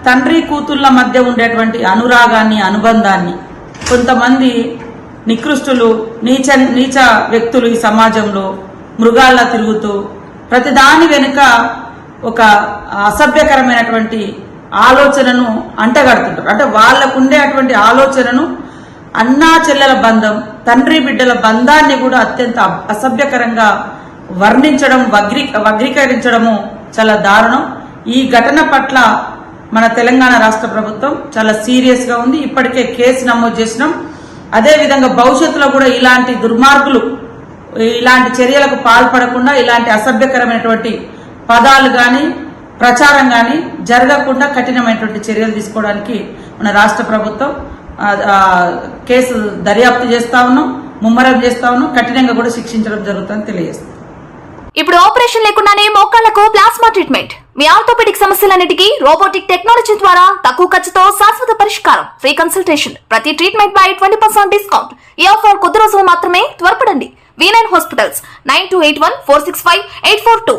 తండ్రి కూతుళ్ల మధ్య ఉండేటువంటి అనురాగాన్ని, అనుబంధాన్ని కొంతమంది నికృష్టులు, నీచ వ్యక్తులు ఈ సమాజంలో మృగాల్లా తిరుగుతూ ప్రతిదాని వెనుక ఒక అసభ్యకరమైనటువంటి ఆలోచనను అంటగడుతుంటారు. అంటే వాళ్లకుండేటువంటి ఆలోచనను అన్నా చెల్లెల బంధం, తండ్రి బిడ్డల బంధాన్ని కూడా అత్యంత అసభ్యకరంగా వర్ణించడం, వగ్రీకరించడము చాలా దారుణం. ఈ ఘటన పట్ల మన తెలంగాణ రాష్ట్ర ప్రభుత్వం చాలా సీరియస్ గా ఉంది. ఇప్పటికే కేసు నమోదు చేసినాం. అదేవిధంగా భవిష్యత్తులో కూడా ఇలాంటి దుర్మార్గులు ఇలాంటి చర్యలకు పాల్పడకుండా, ఇలాంటి అసభ్యకరమైనటువంటి పదాలు గాని ప్రచారం గాని జరగకుండా కఠినమైనటువంటి చర్యలు తీసుకోవడానికి మన రాష్ట్ర ప్రభుత్వం కేసు దర్యాప్తు చేస్తా ఉన్నాం, ముమ్మరం చేస్తా ఉన్నాం, కఠినంగా కూడా శిక్షించడం జరుగుతుందని తెలియజేస్తాం. ఇప్పుడు ఆపరేషన్ లేకుండానే మోకాళ్లకు ప్లాస్మా ట్రీట్మెంట్. మీ ఆర్థోపెడిక్ సమస్యలన్నిటికీ రోబోటిక్ టెక్నాలజీ ద్వారా తక్కువ ఖర్చుతో శాశ్వత పరిష్కారం. Free consultation. ప్రతి ట్రీట్మెంట్ పై 20% డిస్కౌంట్. ఈ ఆఫర్ కొద్ది రోజులు మాత్రమే. త్వరపడండి. V9 hospitals 9281465842.